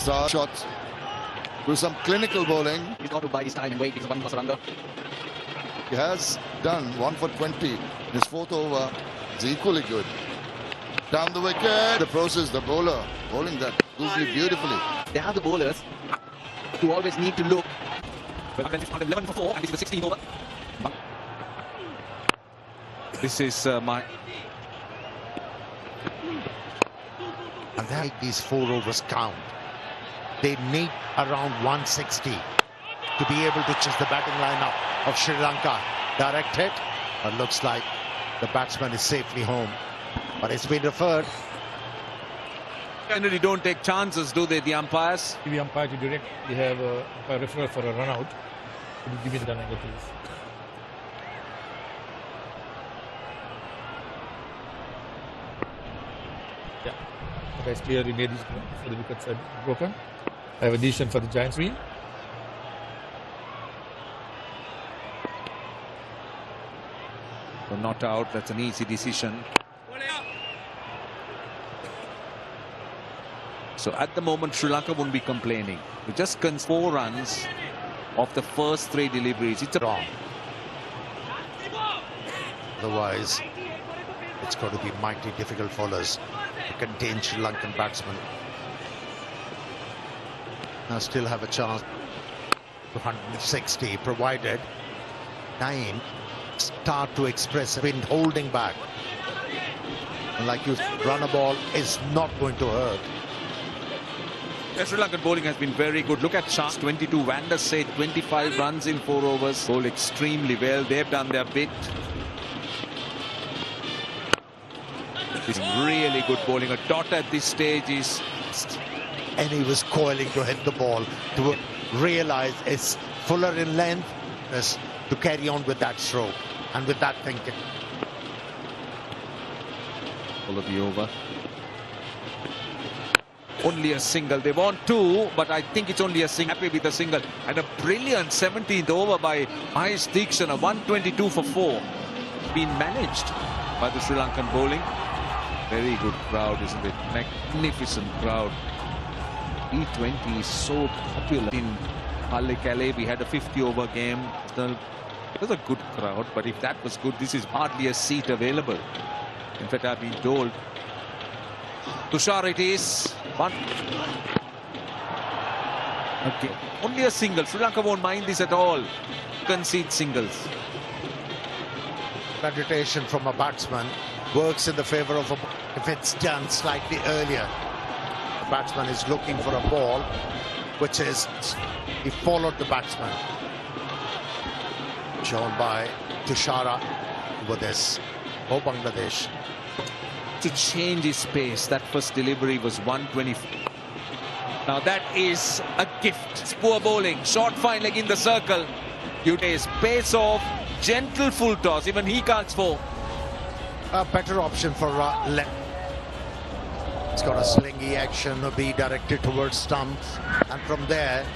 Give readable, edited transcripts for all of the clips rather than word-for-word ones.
start shots. Do some clinical bowling. He's got to buy his time and wait. He's one for surrender. He has done 1 for 20. His fourth over is equally good. Down the wicket. The process, the bowler bowling that beautifully. They have the bowlers who always need to look. But when it's 11 for 4 and this is the 16th over. This is my... And they make these 4 overs count. They need around 160 to be able to choose the batting lineup of Sri Lanka. Direct hit, but looks like the batsman is safely home. But it's been referred. Generally don't take chances, do they, the umpires? The umpire to direct, they have a referral for a run out. Could you give me the run angle, please? Yeah, the guy's clearly made his ground for the wickets are broken. I have a decision for the Giants win. So not out, that's an easy decision. So at the moment, Sri Lanka won't be complaining. We just 4 runs of the first 3 deliveries. It's Wrong. Otherwise, it's going to be mighty difficult for us to contain Sri Lankan batsmen. Now still have a chance to 160, provided Naeem start to express a wind holding back. And like you run a ball is not going to hurt. The Sri Lankan bowling has been very good. Look at Shah's 22. Vander said 25 runs in 4 overs. Bowled extremely well. They've done their bit. It's really good bowling. A dot at this stage is... And he was coiling to hit the ball, to realize it's fuller in length, to carry on with that stroke and with that thinking. All of the over. Only a single. They want 2, but I think it's only a single. Happy with a single. And a brilliant 17th over by Mahesh Deekshana. 122 for 4. Been managed by the Sri Lankan bowling. Very good crowd, isn't it? Magnificent crowd. T20 is so popular in Lanka. We had a 50-over game. It was a good crowd, but if that was good, this is hardly a seat available. In fact, I've been told. Tushar it is. 1. Okay. Only a single. Sri Lanka won't mind this at all. Concede singles. Agitation from a batsman works in the favour of a... If it's done slightly earlier, the batsman is looking for a ball, which is... He followed the batsman. Shown by Tushara with this. Oh, Bangladesh. To change his pace, that first delivery was 124. Now that is a gift. It's poor bowling. Short fine leg in the circle. Ute's pace off. Gentle full toss. Even he can't score. A better option for left. It's got a slingy action, be directed towards stumps, and from there,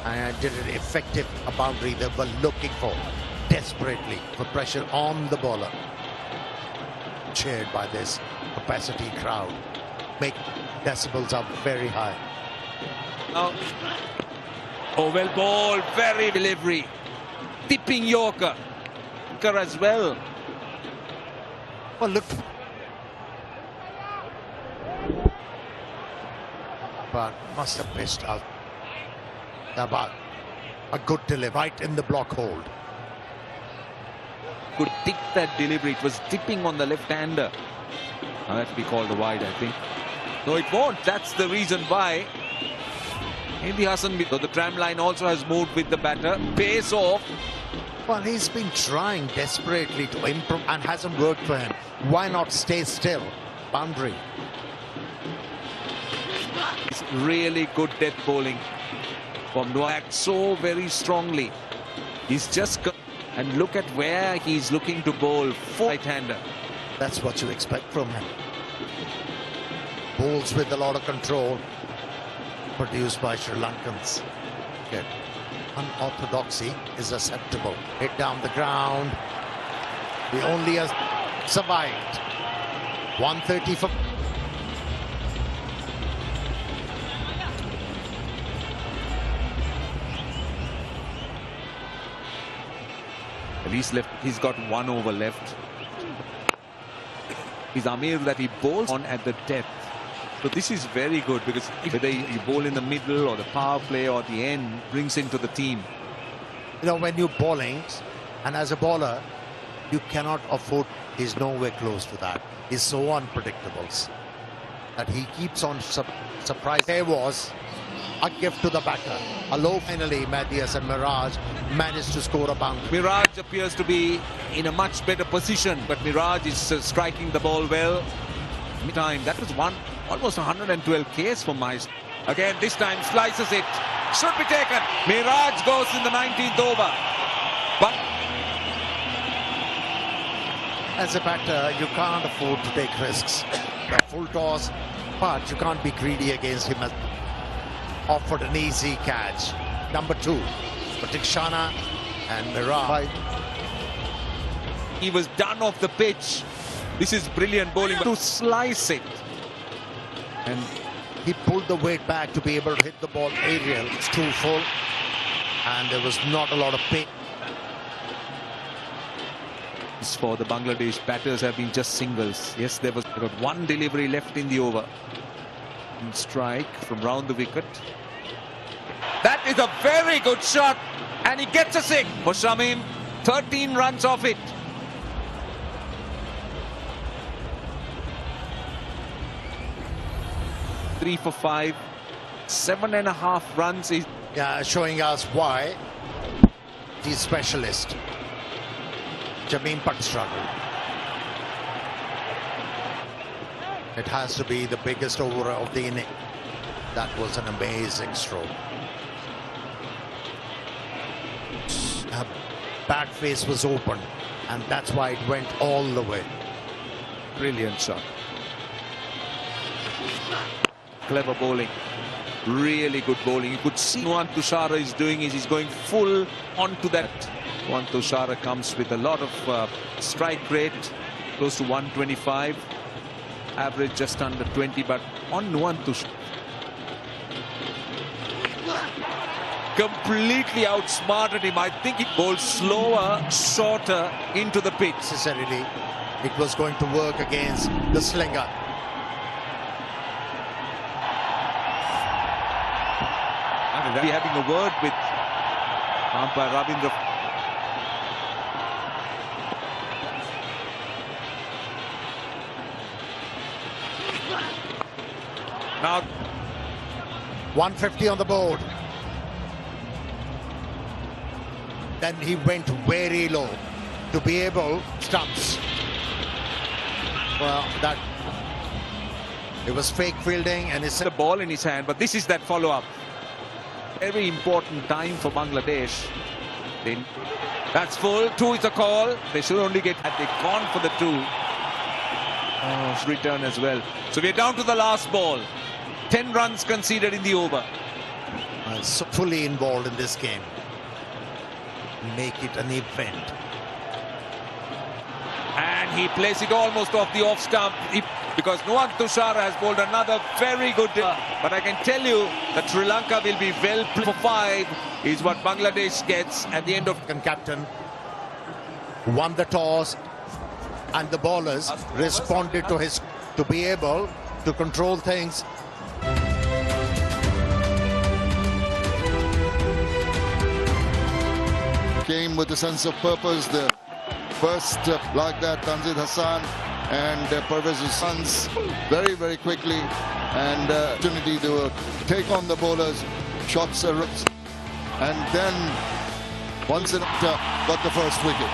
and did an effective boundary they were looking for desperately for pressure on the bowler. Cheered by this capacity crowd. Make decibels up very high. Now, oh, well ball, very delivery. Tipping Yorker. As well. Well, look. But must have missed out. But a good delivery right in the block hold. Could tip that delivery. It was tipping on the left-hander. Now that will be called a wide, I think. No, it won't. That's the reason why. Maybe Hassan, though the tram line also has moved with the batter. Pace off. Well, he's been trying desperately to improve and hasn't worked for him. Why not stay still? Boundary. It's really good death bowling from Noak so very strongly. He's just... And look at where he's looking to bowl. Right-hander. That's what you expect from him. Bowls with a lot of control. Produced by Sri Lankans. Good. Unorthodoxy is acceptable. Hit down the ground. The only has survived. 130 for... He's got 1 over left. Is Amir that he bowls on at the depth. So this is very good because whether you bowl in the middle or the power play or the end brings into the team. You know, when you're bowling, and as a bowler, you cannot afford, he's nowhere close to that. He's so unpredictable that he keeps on surprising. There was a gift to the batter. A low finally, Mathias and Mirage managed to score a boundary. Mirage appears to be in a much better position, but Mirage is striking the ball well. Time that was almost 112 Ks for Mice. Again, this time slices it. Should be taken. Mirage goes in the 19th over. But As a batter, you can't afford to take risks. The full toss, but you can't be greedy against him. Offered an easy catch. Number 2, Pratikshana and Mirage. he was done off the pitch. This is brilliant bowling to slice it. And he pulled the weight back to be able to hit the ball aerial. It's too full, and there was not a lot of pain. For the Bangladesh batters have been just singles. Yes, there was got 1 delivery left in the over. And strike from round the wicket. That is a very good shot, and he gets a six for Shamim. 13 runs off it. Three for 5, 7.5 runs. Yeah, showing us why he's specialist. Jameen Putt struggle. It has to be the biggest over of the inning. That was an amazing stroke. Bat face was open, and that's why it went all the way. Brilliant shot. Clever bowling. Really good bowling. You could see what Tushara is doing is he's going full onto that. Nuwan Tushara comes with a lot of strike rate, close to 125. Average just under 20, but on Nuwan Tushara. Completely outsmarted him. I think he bowled slower, shorter into the pitch. Necessarily, it was going to work against the slinger. Be having a word with umpire Ravindra. Now 150 on the board. Then he went very low to be able stumps. Well, that it was fake fielding, and it's the ball in his hand, but this is that follow-up. Very important time for Bangladesh. Then that's full. 2 is the call. They should only get. Had they gone for the 2, return as well. So we're down to the last ball. 10 runs conceded in the over. so fully involved in this game. Make it an event. And he plays it almost off the off stump because Nuwan Tushara has bowled another very good. But I can tell you that Sri Lanka will be well for 5 is what Bangladesh gets at the end of. Captain won the toss, and the bowlers responded to his to be able to control things. Came with a sense of purpose. The first like that, Tanzid Hassan and Pervez's sons very, very quickly, and opportunity to take on the bowlers. Shots arose, and then once it got the first wicket.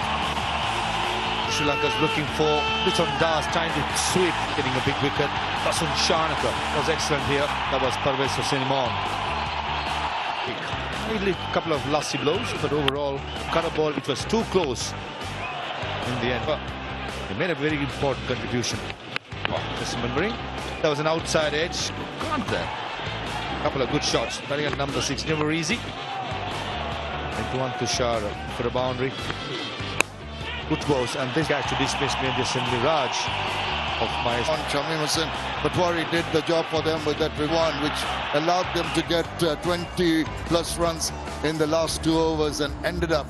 Sri Lanka's looking for Biton Das trying to sweep, getting a big wicket. Tasun Shanaka was excellent here. That was Pervez Hossain-Imam. Only a couple of lusty blows, but overall cut a ball which was too close in the end. But he made a very important contribution. Just remembering, that was an outside edge. Can't there? A couple of good shots. Batting at number 6, never easy. And Nuwan Tushara for a boundary. Good balls, and this guy to dismiss Mendes and Mirage of my. On Shamim Hussain, Patwari did the job for them with that reward, which allowed them to get 20 plus runs in the last 2 overs and ended up